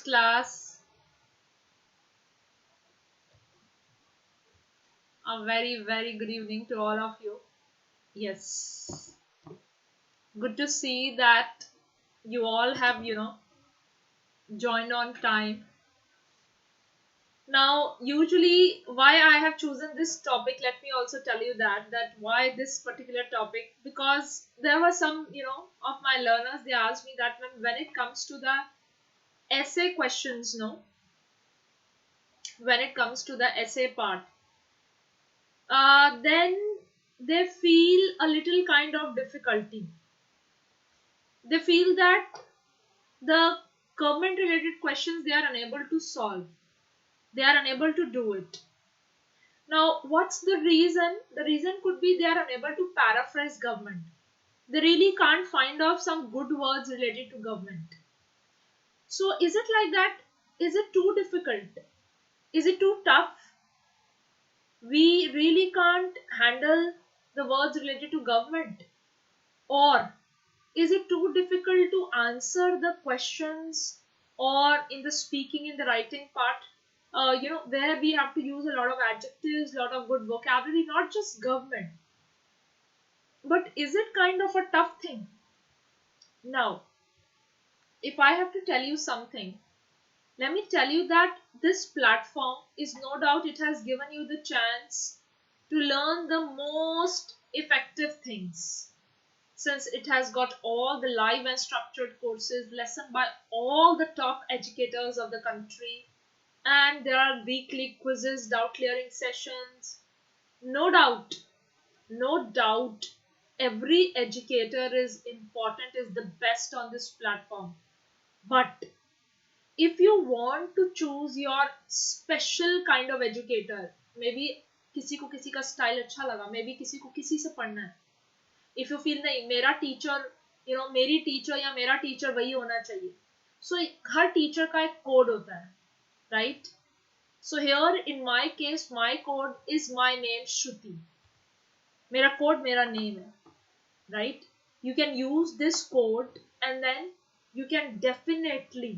class. A very, very good evening to all of you. Yes, good to see that you all have, joined on time. Now, usually, why I have chosen this topic, let me also tell you that why this particular topic, because there were some, of my learners, they asked me that when it comes to the essay questions, when it comes to the essay part, then they feel a little kind of difficulty. They feel that the government related questions they are unable to solve, they are unable to do it. Now, what's the reason? The reason could be they are unable to paraphrase government. They really can't find out some good words related to government. So, is it like that? Is it too difficult? Is it too tough? We really can't handle the words related to government? Or is it too difficult to answer the questions, or in the speaking, in the writing part, where we have to use a lot of adjectives, a lot of good vocabulary, not just government? But is it kind of a tough thing? Now, if I have to tell you something, let me tell you that this platform is, no doubt, it has given you the chance to learn the most effective things, since it has got all the live and structured courses lesson by all the top educators of the country, and there are weekly quizzes, doubt clearing sessions. No doubt, no doubt, every educator is important, is the best on this platform. But if you want to choose your special kind of educator, maybe किसी को किसी का style अच्छा लगा, may be किसी को किसी से पढ़ना है, इफ यू फील नहीं मेरा टीचर, मेरी टीचर या मेरा टीचर वही होना चाहिए, सो हर टीचर का एक कोड होता है, right? So here in my case, my code is my name Shruti. मेरा कोड मेरा नेम है, right? You can use this code and then you can definitely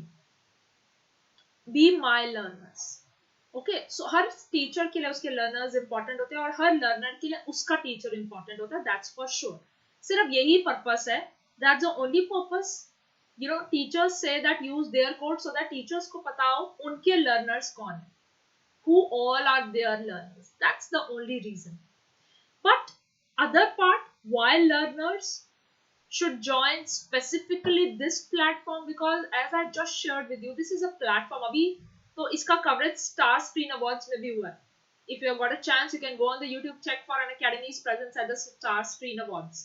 be my learners. Okay, so हर teacher के लिए उसके learners important होते हैं, और हर लर्नर के लिए उसका टीचर इंपॉर्टेंट होता है, दैट्स फॉर श्योर. सिर्फ यही पर्पस है, that's the only purpose. Teachers say that use their code so that teachers को पता हो उनके लर्नर्स कौन है, who all are their learners. That's the only reason. But other part, why learners should join specifically this platform, because as I just shared with you, this is a platform. अभी तो इसका coverage Star Screen Awards में भी हुआ है. If you have got a chance, you can go on the YouTube, check for Unacademy's presence at the Star Screen Awards.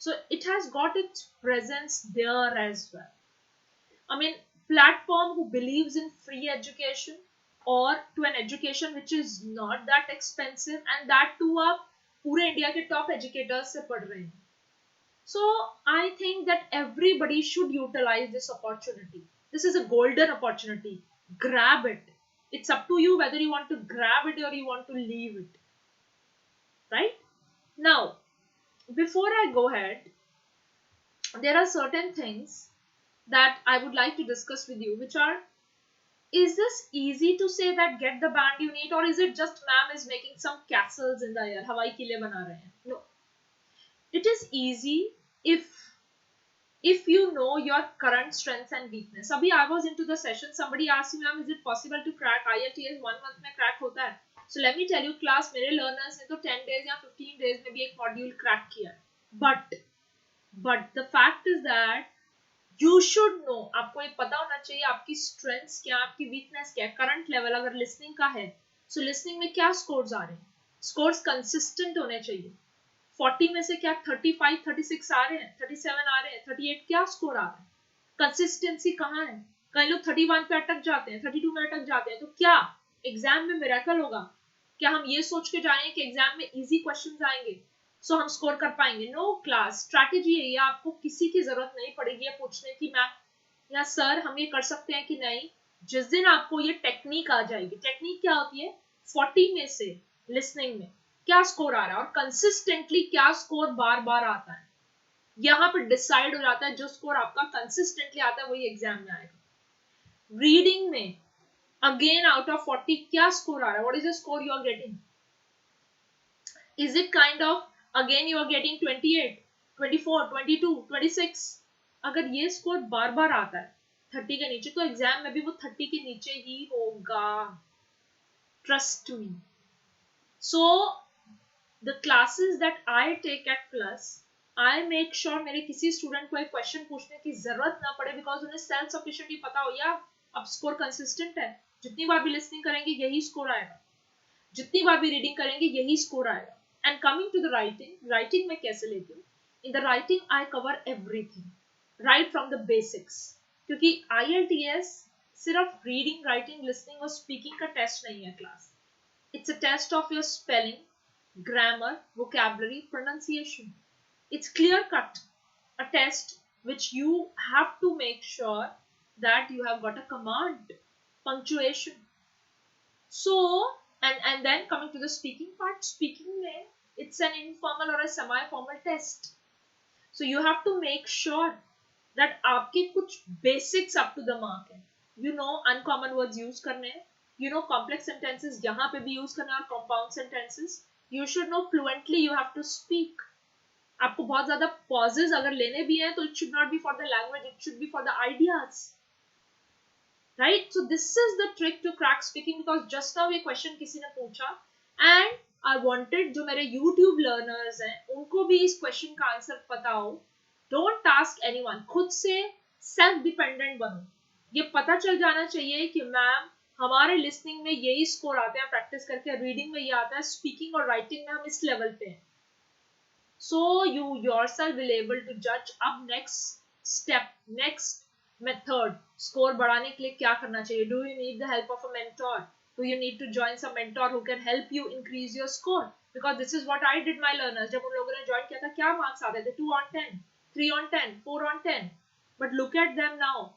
So it has got its presence there as well. I mean, platform who believes in free education, or to an education which is not that expensive, and that too आप पूरे India के top educators से पढ़ रहे हैं. So I think that everybody should utilize this opportunity. This is a golden opportunity. Grab it. It's up to you whether you want to grab it or you want to leave it. Right? Now, before I go ahead, there are certain things that I would like to discuss with you, which are, is this easy to say that get the band you need, or is it just ma'am is making some castles in the air, हवाई किले बना रहे हैं? No. It is easy if you know your current strengths and weakness. Abhi I was into the session, somebody asked me, ma'am, is it possible to crack IELTS 1 month में crack होता है? So let me tell you class, मेरे learners ने तो 10 days या 15 days में भी एक module crack किया है. But the fact is that you should know, आपको ये पता होना चाहिए आपकी strengths क्या, आपकी weakness क्या है. current level अगर listening का है, so listening में क्या scores आ रहे हैं? Scores consistent होने चाहिए. 40 में से क्या 35, 36 आ रहे हैं, 37 आ रहे हैं, 38 क्या स्कोर आ रहा है? कंसिस्टेंसी कहाँ है? कई लोग 31 पे अटक जाते हैं, 32 में अटक जाते हैं. तो क्या एग्जाम में मिरेकल होगा? क्या हम ये सोच के जाएंगे कि एग्जाम में इजी क्वेश्चंस आएंगे सो हम स्कोर कर पाएंगे? नो क्लास, स्ट्रैटेजी है ये. आपको किसी की जरूरत नहीं पड़ेगी ये पूछने की मैम या सर हम ये कर सकते हैं कि नहीं. जिस दिन आपको ये टेक्निक आ जाएगी, टेक्निक क्या होती है, 40 में से लिसनिंग में क्या स्कोर आ रहा है और कंसिस्टेंटली क्या स्कोर बार बार आता है, यहाँ पे डिसाइड हो जाता है. जो स्कोर आपका कंसिस्टेंटली आता है वही एग्जाम में आएगा. रीडिंग में अगेन आउट ऑफ 40 क्या स्कोर आ रहा है? What is the score you are getting? Is it kind of again you are getting 28, 24, 22, 26? अगर ये स्कोर बार बार आता है 30 के नीचे, तो एग्जाम में भी वो 30 के नीचे ही होगा, trust me. So the classes that I take at Plus, I make sure मेरे किसी स्टूडेंट को एक क्वेश्चन पूछने की जरूरत ना पड़े, बिकॉज उन्हें सेल्फ सफिशिएंटली पता हो या अब स्कोर कंसिस्टेंट है, जितनी बार भी लिसनिंग करेंगे यही स्कोर आएगा, जितनी बार भी रीडिंग करेंगे यही स्कोर आएगा. And coming to the writing, writing में कैसे लेती हूँ? In the writing I cover everything right from the basics, क्योंकि IELTS सिर्फ रीडिंग, राइटिंग, लिसनिंग और स्पीकिंग का टेस्ट नहीं है class. It's a test of your spelling, grammar, vocabulary, pronunciation. It's clear cut. A test which you have to make sure that you have got a command, punctuation. So, and then coming to the speaking part, speaking mein, it's an informal or a semi-formal test. So you have to make sure that आपके कुछ basics up to the mark है. You know uncommon words use करने हैं. You know complex sentences यहाँ पे भी use करना है, और compound sentences. You should know fluently. You have to speak. आपको बहुत ज़्यादा pauses अगर लेने भी हैं, तो it should not be for the language. It should be for the ideas. Right? So this is the trick to crack speaking, because just now ये question किसी ने पूछा and I wanted जो मेरे YouTube learners हैं उनको भी इस question का आंसर पता हो. Don't ask anyone. खुद से self dependent बनो. ये पता चल जाना चाहिए कि मैम हमारे लिसनिंग में यही स्कोर आते हैं प्रैक्टिस करके, रीडिंग में ये आता है, स्पीकिंग और राइटिंग में हम इस लेवल पे हैं. So you yourself will able to जज. अब next step, next method, score बढ़ाने के लिए क्या करना चाहिए? Do you need the help of a mentor? Do you need to join some mentor who can help you increase your score? Because this is what I did my learners. जब उन लोगों ने ज्वाइन किया था क्या marks आते थे? 2 on 10, 3 on 10, 4 on 10. But look at them now.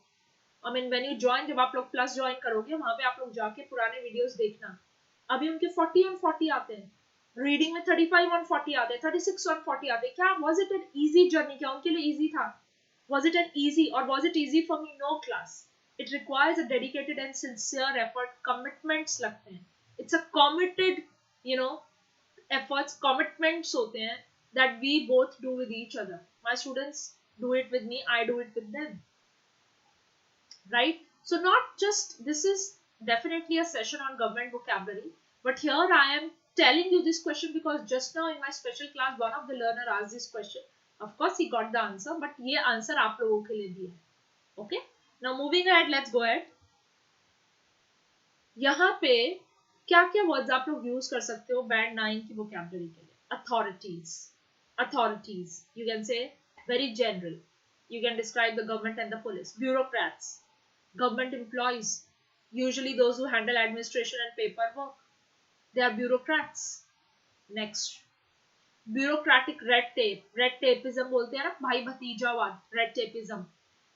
I mean, when you join, जब आप लोग प्लस ज्वाइन करोगे वहां पे आप लोग जाके पुराने वीडियोस देखना, अभी उनके 40 on 40 आते हैं, रीडिंग में 35 on 40 आते हैं, 36 on 40 आते हैं. क्या was it an easy journey? क्या उनके लिए easy था? Was it an easy or was it easy for me? No class. It requires a dedicated and sincere effort. Commitments लगते हैं. It's a committed, you know, efforts, commitments होते हैं that we both do with each other. My students do it with me, I do it with them. Right? So not just, this is definitely a session on government vocabulary, but here I am telling you this question because just now in my special class one of the learner asked this question. Of course he got the answer, but ये answer आप लोगों के लिए भी है. Okay, now moving ahead, let's go ahead. यहाँ पे क्या क्या वर्ड्स आप लोग यूज कर सकते हो बैंड 9 की vocabulary के लिए? Authorities, authorities, you can say very general. You can describe the government and the police. Bureaucrats, government employees, usually those who handle administration and paperwork, they are bureaucrats. Next, bureaucratic red tape. Red tapeism बोलते हैं ना, भाई भतीजावाद. Red tapeism,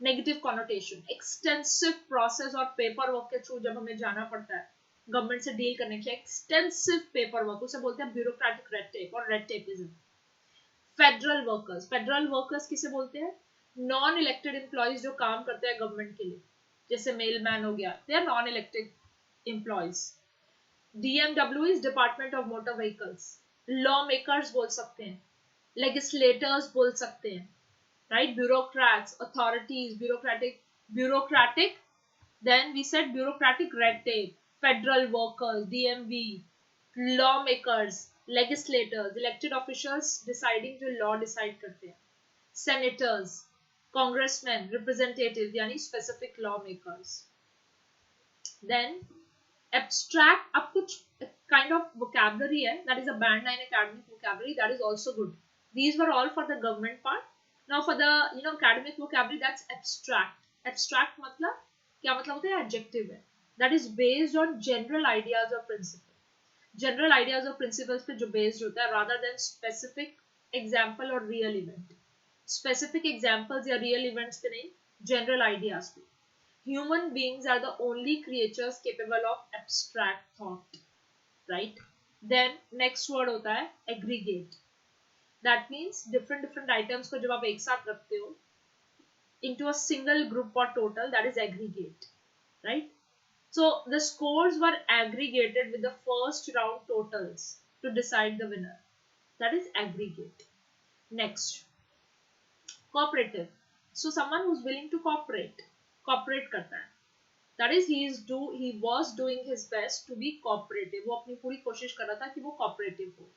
negative connotation, extensive process और paperwork के through जब हमें जाना पड़ता है गवर्नमेंट से डील करने के लिए, extensive paperwork, उसे बोलते हैं bureaucratic red tape और red tapeism. Federal workers, federal workers किसे बोलते हैं? नॉन इलेक्टेड एम्प्लॉयज जो काम करते हैं गवर्नमेंट के लिए, जैसे मेलमैन हो गया, they are non elected employees. DMW is department of motor vehicles. Law makers बोल सकते हैं, लेजिस्लेटर्स बोल सकते हैं, right? Bureaucrats, authorities, bureaucratic, then we said bureaucratic red tape, federal workers, DMV, law makers, legislators, elected officials deciding जो law decide करते हैं, senators, congressmen, representatives यानी specific lawmakers. Then abstract, अब कुछ kind of vocabulary है, that is a band 9 academic vocabulary, that is also good. These were all for the government part. Now for the academic vocabulary, that's abstract. Abstract मतलब क्या मतलब होता है? Adjective है, that is based on general ideas or principles. General ideas और principles पे जो based होता है, रादर देन स्पेसिफिक एग्जाम्पल और रियल इवेंट. स्पेसिफिक एग्जाम्पल्स या रियल इवेंट्स पे नहीं, जनरल आइडियाज पे. Human beings are the only creatures capable of abstract thought, right? Then next word होता है aggregate. That means different different items को जब आप एक साथ रखते हो इनटू अ सिंगल ग्रुप और total, that is aggregate. right? So the scores were aggregated with the first round totals to decide the winner. That is aggregate. Next, cooperative. So someone who's willing to cooperate करता है. That is, he was doing his best to be cooperative. वो अपनी पूरी कोशिश कर रहा था कि वो cooperative हो.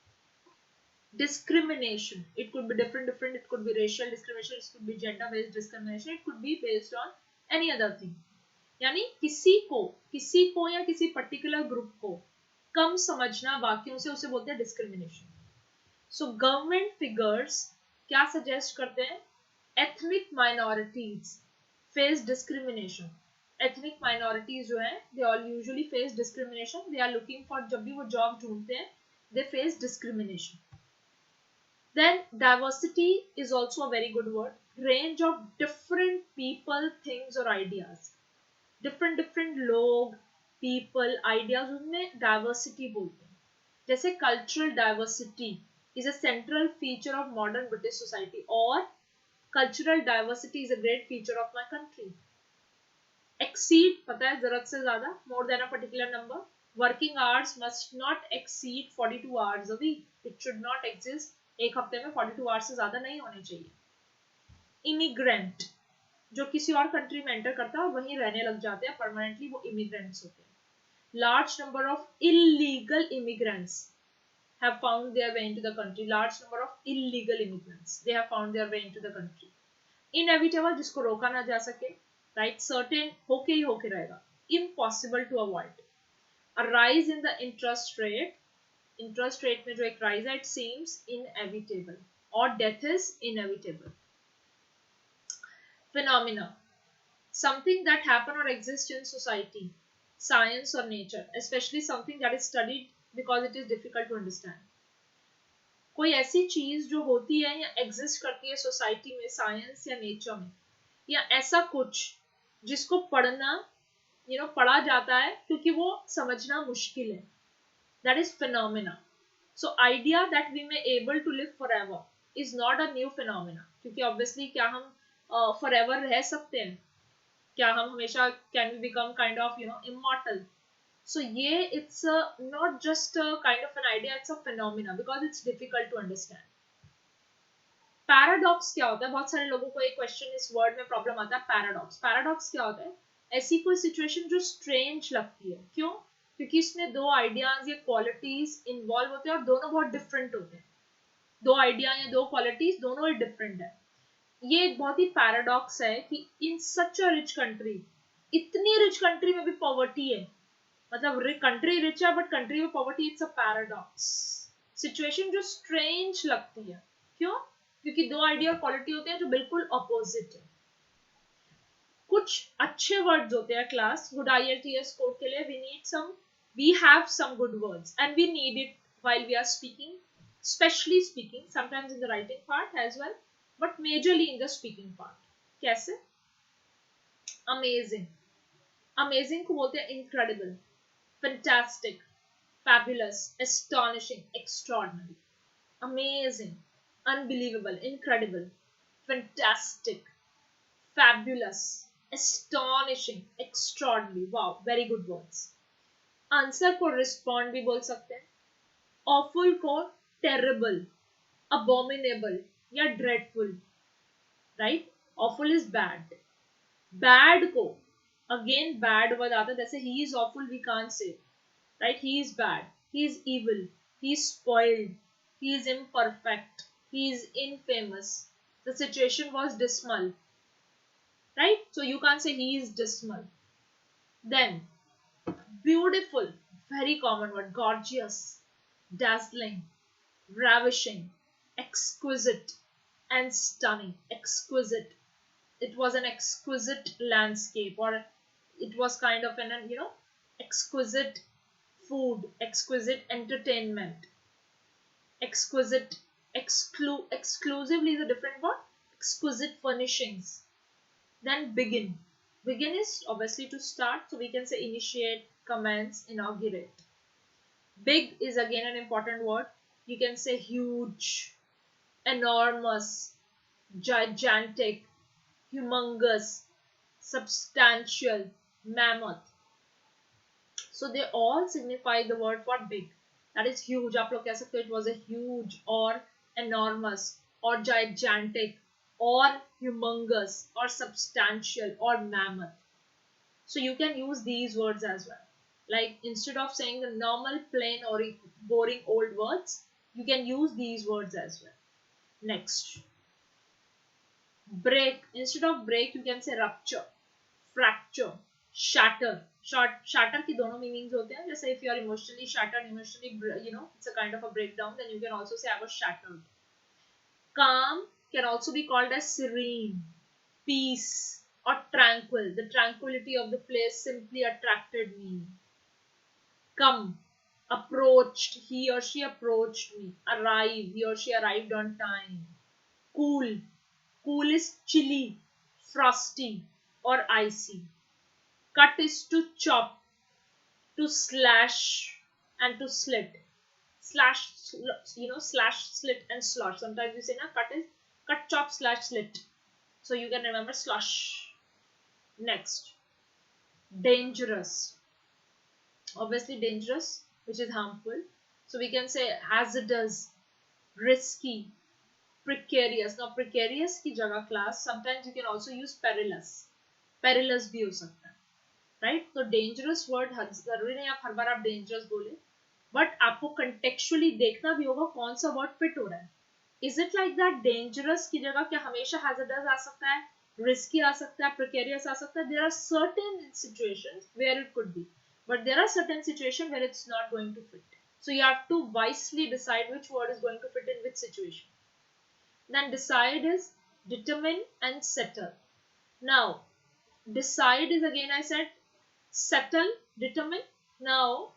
Discrimination. It could be different. It could be racial discrimination. It could be gender-based discrimination. It could be based on any other thing. यानी किसी को या किसी पर्टिकुलर ग्रुप को कम समझना वाक्यों से उसे बोलते हैं डिस्क्रिमिनेशन. सो गवर्नमेंट फिगर्स क्या सजेस्ट करते हैं? Ethnic minorities face discrimination. Ethnic minorities जो है they all usually face discrimination. They are looking for, जब भी वो जॉब ढूंढते हैं they face discrimination. Then diversity is also a very good word. Range of different people, things or ideas. different लोग, people, ideas, उनमें diversity बोलते हैं. जैसे cultural diversity is a central feature of modern British society, और cultural diversity is a great feature of my country. Exceed पता है जरूरत से ज़्यादा, more than a particular number. Working hours must not exceed 42 hours a week. It should not exist. एक हफ्ते में 42 hours से ज़्यादा नहीं होने चाहिए. Immigrant, जो किसी और कंट्री में एंटर करता है और वहीं रहने लग जाते हैं परमानेंटली, वो इमिग्रेंट्स होते हैं. Large number of illegal immigrants have found their way into the country. Large number of illegal immigrants, they have found their way into the country. Inevitable, जिसको रोका ना जा सके, right? Certain होके ही होके रहेगा. Impossible to avoid. A rise in the interest rate में जो एक rise है, it seems inevitable, or death is inevitable. Phenomena, something that happen or exist in society, science or nature, especially something that is studied because it is difficult to understand. कोई ऐसी चीज जो होती है या एग्जिस्ट करती है सोसाइटी में, साइंस या नेचर में, या ऐसा कुछ जिसको पढ़ना पढ़ा जाता है क्योंकि वो समझना मुश्किल है. That is phenomena. So idea that we may able to live forever is not a new phenomena, क्योंकि ऑब्वियसली क्या हम फॉरएवर रह सकते हैं? क्या हम हमेशा, can we become kind of immortal? So ये it's not just a kind of an idea, it's a phenomena because it's difficult to understand. Paradox क्या होता है? बहुत सारे लोगों को एक क्वेश्चन, इस वर्ड में प्रॉब्लम आता है. पैराडॉक्स क्या होता है? ऐसी कोई सिचुएशन जो स्ट्रेंज लगती है. क्यों? क्योंकि इसमें दो आइडियाज या क्वालिटीज इन्वॉल्व होते हैं और दोनों बहुत डिफरेंट होते हैं. दो आइडिया या दो क्वालिटीज दोनों ही डिफरेंट है. ये एक बहुत ही पैराडॉक्स है कि इन सच अ रिच कंट्री, इतनी रिच कंट्री में भी पॉवर्टी है. मतलब कंट्री रिच है बट कंट्री में poverty. It's a paradox. Situation जो स्ट्रेंज लगती है. क्यों? क्योंकि दो आइडिया और क्वालिटी होते हैं जो बिल्कुल अपोजिट है. कुछ अच्छे वर्ड्स होते हैं क्लास, गुड IELTS कोड के लिए. We have some good words and we need it while we are speaking, specially speaking, sometimes in the writing part as well, but majorly in the speaking part. कैसे? Amazing को बोलते हैं incredible, fantastic, fabulous, astonishing, extraordinary. Amazing, unbelievable, incredible, fantastic, fabulous, astonishing, extraordinary. Wow, very good words. Answer को respond भी बोल सकते हैं. Awful को terrible, abominable या dreadful, right? Awful is bad. Bad को again bad word आता है. जैसे he is awful we can't say, right? He is bad, he is evil, he is spoiled, he is imperfect, he is infamous, the situation was dismal, right? So you can't say he is dismal. Then beautiful, very common word. Gorgeous, dazzling, ravishing, exquisite and stunning. Exquisite, it was an exquisite landscape, or it was kind of an exquisite food, exquisite entertainment, exquisite, exclusively is a different word. Exquisite furnishings. Then begin is obviously to start, so we can say initiate, commence, inaugurate. Big is again an important word. You can say huge, enormous, gigantic, humongous, substantial, mammoth. So they all signify the word for big. That is huge. आप लोग कह सकते हो it was a huge or enormous or gigantic or humongous or substantial or mammoth. So you can use these words as well. Like instead of saying the normal, plain, or boring old words, you can use these words as well. Next, break. Instead of break, you can say rupture, fracture, shatter. Shatter की दोनों meanings होते हैं. जैसे if you are emotionally shattered, emotionally, it's a kind of a breakdown. Then you can also say I was shattered. Calm can also be called as serene, peace, or tranquil. The tranquility of the place simply attracted me. Come, approached, he or she approached me. Arrive, he or she arrived on time. Cool, cool is chilly, frosty, or icy. Cut is to chop, to slash, and to slit. Slash, slash, slit, and slosh. Sometimes you say, na, cut is cut, chop, slash, slit. So you can remember slosh. Next, dangerous. Obviously dangerous, which is harmful. So we can say hazardous, risky, precarious. Now precarious की जगह class, sometimes you can also use perilous. Perilous भी हो सकता है, right? तो dangerous word जरूरी नहीं आप हर बार आप dangerous बोले, but आपको contextually देखना भी होगा कौन सा word fit हो रहा है. Is it like that dangerous की जगह क्या हमेशा hazardous आ सकता है, risky आ सकता है, precarious आ सकता है? There are certain situations where it could be, but there are certain situations where it's not going to fit. So you have to wisely decide which word is going to fit in which situation. Then decide is determine and settle. Now decide is, again I said, settle, determine. Now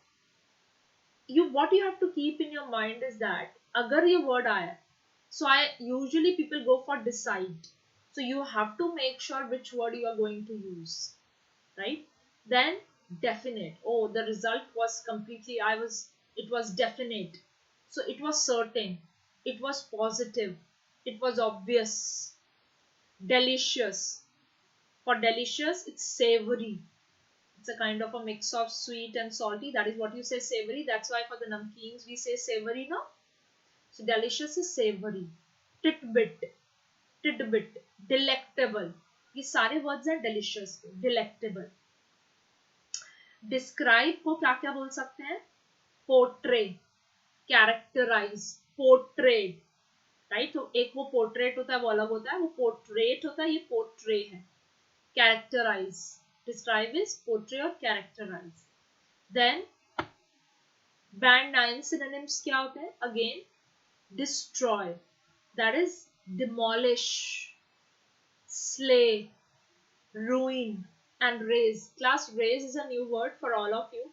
what you have to keep in your mind is that agar ye word aaya, so I usually people go for decide. So you have to make sure which word you are going to use, right? Then definite. Oh, the result was completely, it was definite. So it was certain, it was positive, it was obvious. Delicious. For delicious, it's savory. It's a kind of a mix of sweet and salty. That is what you say, savory. That's why for the namkeens we say savory now. So delicious is savory. Titbit, tidbit, delectable. ये सारे words हैं delicious के, delectable. Describe को क्या क्या बोल सकते हैं? Portray, characterize, portrayed, right? तो एक वो portrait होता है वो अलग होता है, वो portrait होता है, ये portray है. Characterize, describe is portray or characterize. Then band 9 synonyms क्या होते हैं? Again, destroy, that is demolish, slay, ruin, and raise. Class, raise is a new word for all of you.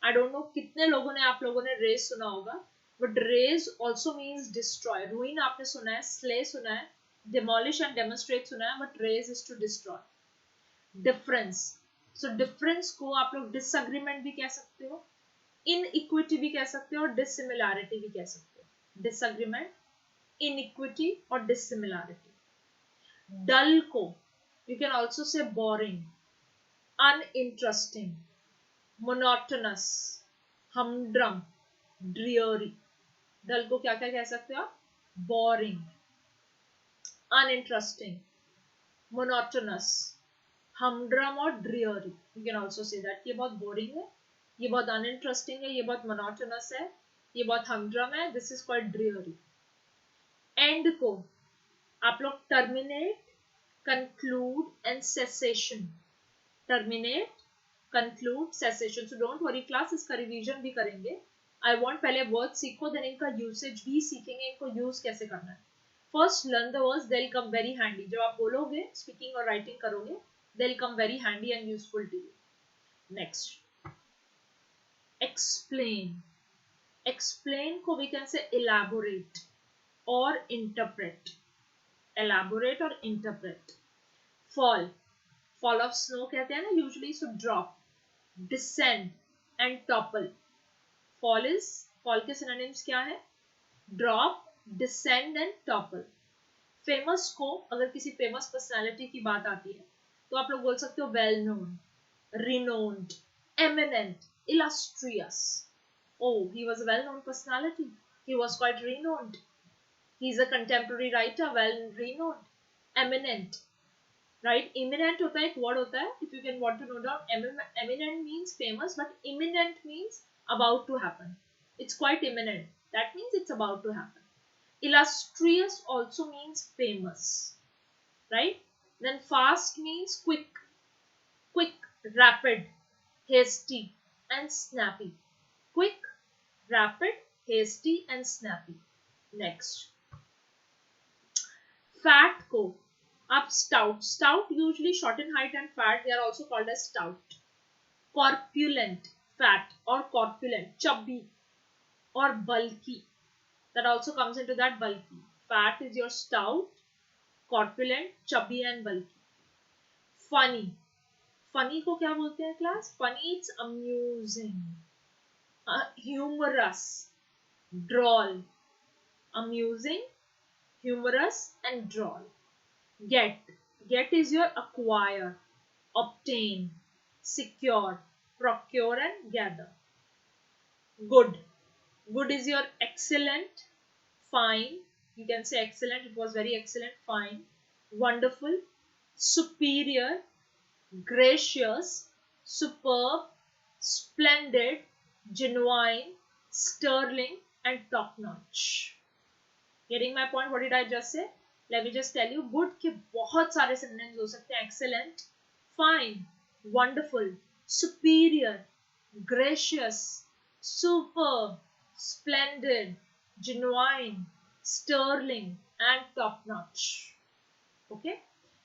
I don't know कितने लोगों ने आप लोगों ने raise सुना होगा, but raise also means destroy. Ruin आपने सुना है, slay सुना है, demolish and demonstrate सुना है, but raise is to destroy. Difference. So difference को आप लोग disagreement भी कह सकते हो, inequity भी कह सकते हो, और dissimilarity भी कह सकते हो. Disagreement, inequity और dissimilarity. Dull को you can also say boring, uninteresting, monotonous, humdrum, dreary. Dull को क्या क्या कह सकते हो आप? Boring, uninteresting, monotonous, humdrum और dreary. You can also say that ये बहुत boring है, ये बहुत uninteresting है, ये बहुत monotonous है, ये बहुत humdrum है. This is quite dreary. End को आप लोग terminate, conclude and cessation. Terminate, conclude, cessation. So don't worry class, इसका revision भी करेंगे. I want पहले words सीखो, then इनका usage भी सीखेंगे, इनको use कैसे करना है. First learn the words, they'll come very handy. जब आप बोलोगे, speaking और writing करोगे, they'll come very handy and useful to you. Next, explain. Explain को we can say elaborate or interpret. Elaborate or interpret. Fall. Fall of snow कहते हैं ना usually, so drop, descend and topple. Fall के synonyms क्या है? Drop, descend and topple. Famous को अगर किसी famous personality की बात आती है तो आप लोग बोल सकते हो well known, renowned, eminent, illustrious. Oh, he was a well-known personality. He was quite renowned. He's a contemporary writer, well renowned, eminent, right? Imminent होता है एक word होता है. If you can want to know down, eminent means famous, but imminent means about to happen. It's quite imminent. That means it's about to happen. Illustrious also means famous, right? Then fast means quick, rapid, hasty, and snappy. Quick, rapid, hasty, and snappy. Next, fat को up stout usually short in height and fat, they are also called as stout. Corpulent, fat, or corpulent, chubby, or bulky, that also comes into that bulky. Fat is your stout, corpulent, chubby, and bulky. Funny, funny को क्या बोलते हैं class? Funny, it's amusing, humorous, droll, amusing, humorous, and droll. Get is your acquire, obtain, secure, procure, and gather. Good is your excellent, fine. You can say excellent, it was very excellent, fine, wonderful, superior, gracious, superb, splendid, genuine, sterling, and top notch. Getting my point? What did I just say? Let me just tell you. Good के बहुत सारे synonyms हो सकते हैं. Excellent, fine, wonderful, superior, gracious, superb, splendid, genuine, sterling, and top notch. Okay.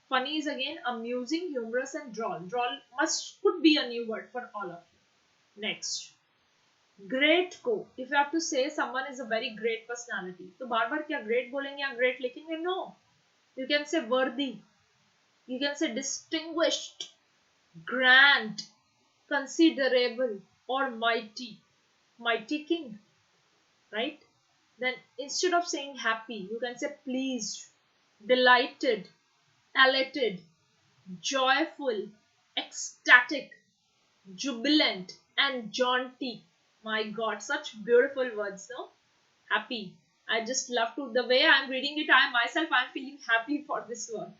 Funny is again amusing, humorous, and droll. Droll could be a new word for all of you. Next, great को, if you have to say someone is a very great personality, तो बार बार क्या great बोलेंगे या great लिखेंगे? No. You can say worthy. You can say distinguished, grand, considerable, or mighty. Mighty king, right? Then instead of saying happy, you can say pleased, delighted, elated, joyful, ecstatic, jubilant, and jaunty. My God, such beautiful words, no? Happy. I just love to, the way I'm reading it, I'm feeling happy for this word.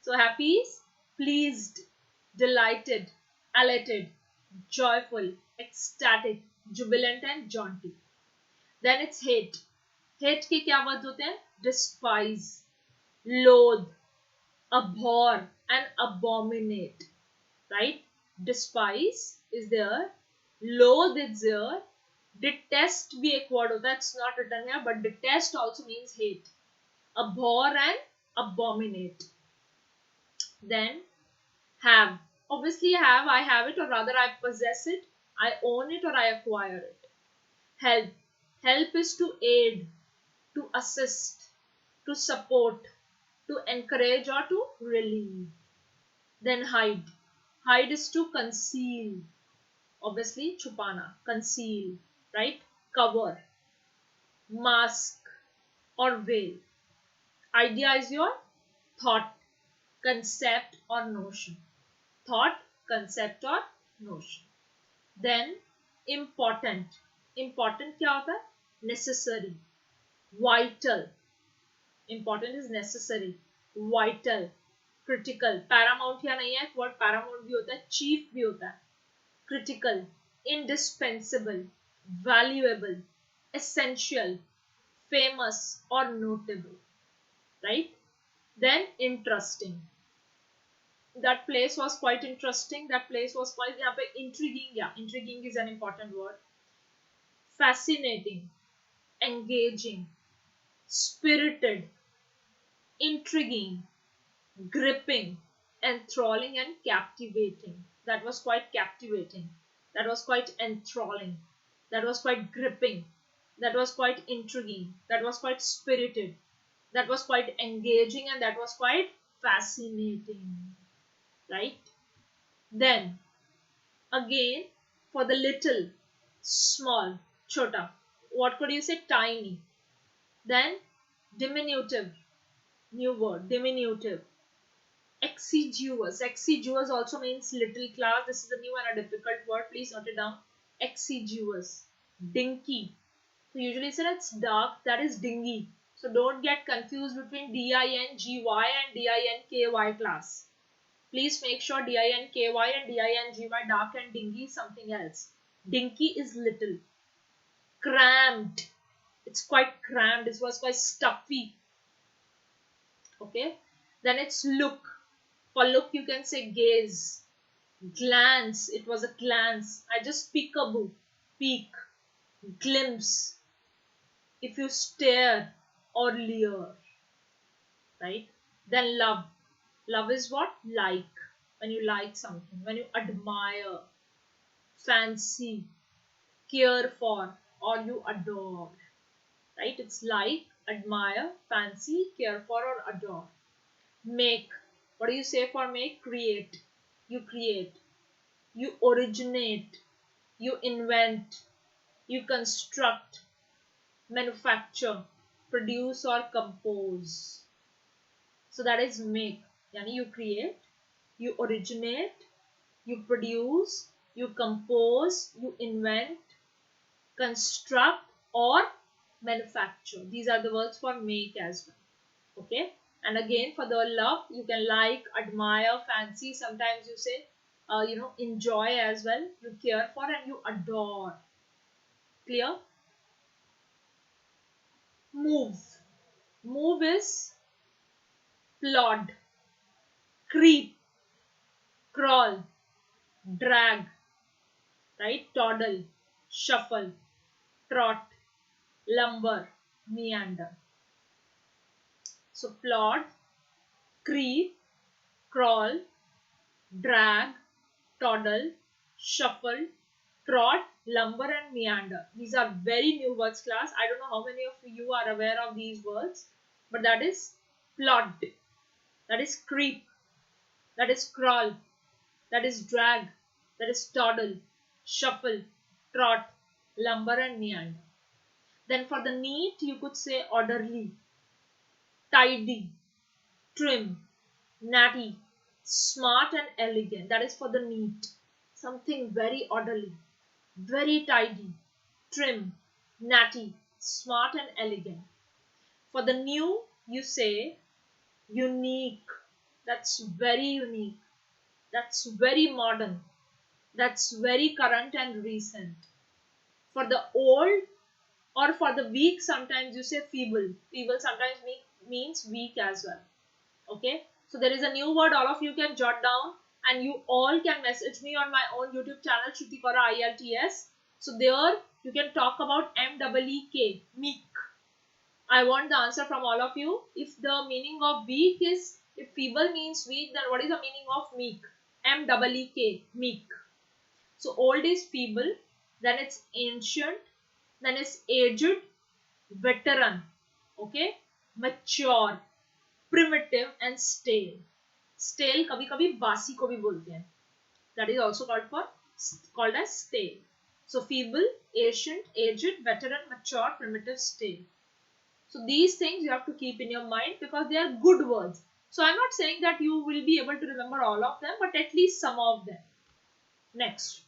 So happy is pleased, delighted, elated, joyful, ecstatic, jubilant, and jaunty. Then it's hate. Hate के क्या words होते हैं? Despise, loathe, abhor, and abominate. Right? Despise is there. Loathe is there. Detest भी एक word होता है. It's not written here, but detest also means hate. Abhor and abominate. Then have. Obviously have, I have it, or rather I possess it, I own it, or I acquire it. Help. Help is to aid, to assist, to support, to encourage, or to relieve. Then hide. Hide is to conceal. Obviously छुपाना, conceal, right? Cover, mask, or veil. Idea is your thought, concept, or notion. Thought, concept, or notion. Then important. Important क्या होता है? Necessary, vital. Important is necessary, vital, critical. Paramount या नहीं है, word paramount भी होता है, chief भी होता है. Critical, indispensable, valuable, essential, famous, or notable. Right? Then interesting. That place was quite interesting. That place was quite, यहाँ पे intriguing, yeah, intriguing is an important word. Fascinating, engaging, spirited, intriguing, gripping, enthralling, and captivating. That was quite captivating. That was quite enthralling. That was quite gripping. That was quite intriguing. That was quite spirited. That was quite engaging, and that was quite fascinating. Right? Then, again, for the little, small, chota. What could you say? Tiny. Then, diminutive. New word, diminutive. Exiguous. Exiguous also means little class. This is a new and a difficult word. Please note it down. Exiguous. Dinky. So usually said it's dark. That is dingy. So don't get confused between dingy and dinky class. Please make sure dinky and dingy, dark and dingy is something else. Dinky is little. Cramped. It's quite cramped. This was quite stuffy. Okay. Then it's look. For look, you can say gaze. Glance. It was a glance. I just peekaboo. Peek. Glimpse. If you stare or leer. Right? Then love. Love is what? Like. When you like something. When you admire. Fancy. Care for. Or you adore. Right? It's like, admire, fancy, care for, or adore. Make. What do you say for make? Create. You create. You originate. You invent. You construct. Manufacture. Produce or compose. So that is make. Yani you create. You originate. You produce. You compose. You invent. Construct or manufacture. These are the words for make as well. Okay. And again, for the love, you can like, admire, fancy. Sometimes you say, enjoy as well. You care for and you adore. Clear? Move. Move is plod, creep, crawl, drag, right? Toddle, shuffle, trot, lumber, meander. So plod, creep, crawl, drag, toddle, shuffle, trot, lumber and meander. These are very new words class. I don't know how many of you are aware of these words, but that is plod, that is creep, that is crawl, that is drag, that is toddle, shuffle, trot, lumber and meander. Then for the neat, you could say orderly, tidy, trim, natty, smart and elegant. That is for the neat. Something very orderly, very tidy, trim, natty, smart and elegant. For the new, you say unique. That's very unique. That's very modern. That's very current and recent. For the old or for the weak, sometimes you say feeble. Feeble sometimes means weak as well. Okay. So there is a new word all of you can jot down, and you all can message me on my own YouTube channel, Shruti Kaura IELTS. So there you can talk about MEEK, meek. I want the answer from all of you. If the meaning of weak is, if feeble means weak, then what is the meaning of meek? MEEK, meek. So old is feeble, then it's ancient, then it's aged, veteran, okay, mature, primitive and stale. Stale कभी कभी बासी को भी बोलते हैं. That is also called as stale. So feeble, ancient, aged, veteran, mature, primitive, stale. So these things you have to keep in your mind because they are good words. So I'm not saying that you will be able to remember all of them, but at least some of them. Next.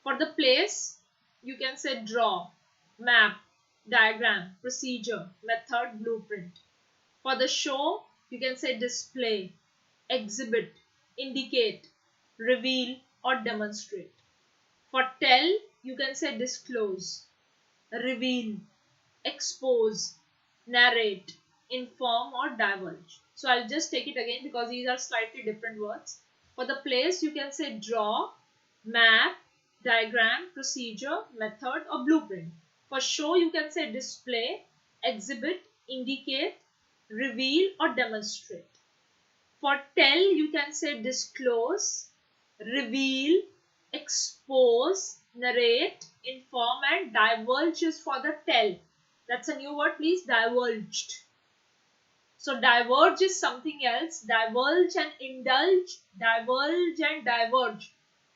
For the place, you can say draw, map, diagram, procedure, method, blueprint. For the show, you can say display, exhibit, indicate, reveal or demonstrate. For tell, you can say disclose, reveal, expose, narrate, inform or divulge. So I'll just take it again because these are slightly different words. For the place, you can say draw, map, diagram, procedure, method or blueprint. For show, you can say display, exhibit, indicate, reveal or demonstrate. For tell, you can say disclose, reveal, expose, narrate, inform and divulge is for the tell. That's a new word, please. Divulged. So diverge is something else. Divulge and indulge, divulge and diverge.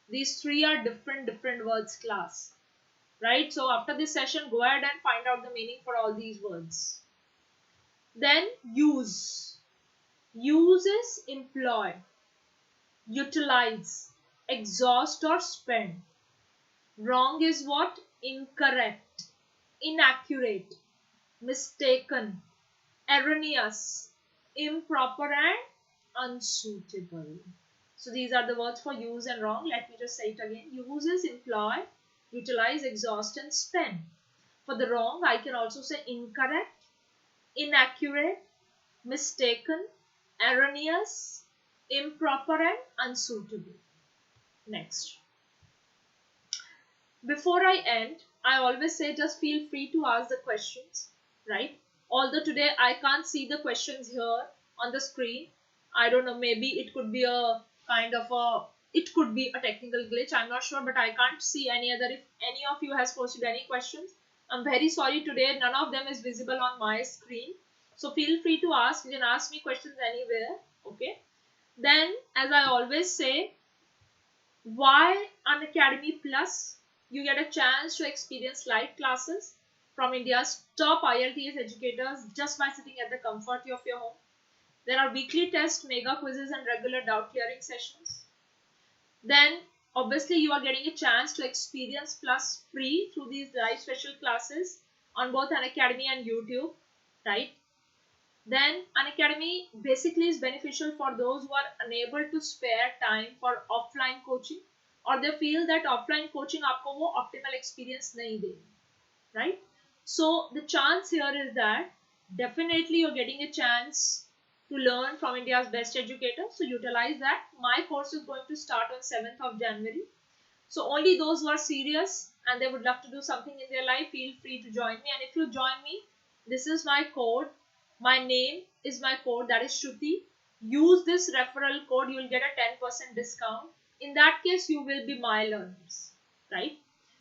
These three are different words class. Right? So after this session, go ahead and find out the meaning for all these words. Then use. Use is employ, utilize, exhaust or spend. Wrong is what? Incorrect, inaccurate, mistaken, erroneous, improper and unsuitable. So these are the words for use and wrong. Let me just say it again. Use is employ, utilize, exhaust and spend. For the wrong, I can also say incorrect, inaccurate, mistaken, erroneous, improper and unsuitable. Next. Before I end, I always say just feel free to ask the questions, right? Although today I can't see the questions here on the screen. I don't know, maybe it could be a kind of it could be a technical glitch. I'm not sure, but I can't see any other. If any of you has posted any questions, I'm very sorry today. None of them is visible on my screen. So feel free to ask. You can ask me questions anywhere. Okay. Then, as I always say, why Unacademy Plus? You get a chance to experience live classes from India's top IELTS educators just by sitting at the comfort of your home. There are weekly tests, mega quizzes, and regular doubt clearing sessions. Then, obviously, you are getting a chance to experience Plus free through these live special classes on both Unacademy and YouTube, right? Then Unacademy basically is beneficial for those who are unable to spare time for offline coaching, or they feel that offline coaching आपको वो optimal experience नहीं दे, right? So the chance here is that definitely you're getting a chance to learn from India's best educators. So utilize that. My course is going to start on 7th of January. So only those who are serious and they would love to do something in their life, feel free to join me. And if you join me, this is my code. My name is my code, that is Shruti. Use this referral code, you will get a 10% discount. In that case, you will be my learners, right?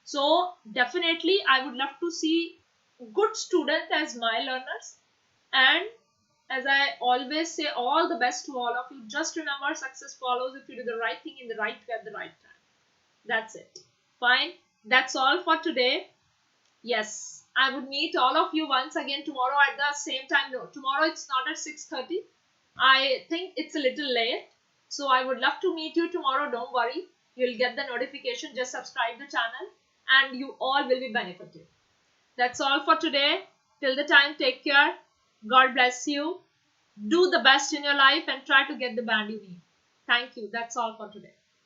So definitely, I would love to see good students as my learners. And as I always say, all the best to all of you. Just remember, success follows if you do the right thing in the right way at the right time. That's it. Fine. That's all for today. Yes, I would meet all of you once again tomorrow at the same time. No, tomorrow it's not at 6:30. I think it's a little late. So I would love to meet you tomorrow. Don't worry. You'll get the notification. Just subscribe the channel and you all will be benefited. That's all for today. Till the time, take care. God bless you. Do the best in your life and try to get the band you need. Thank you. That's all for today.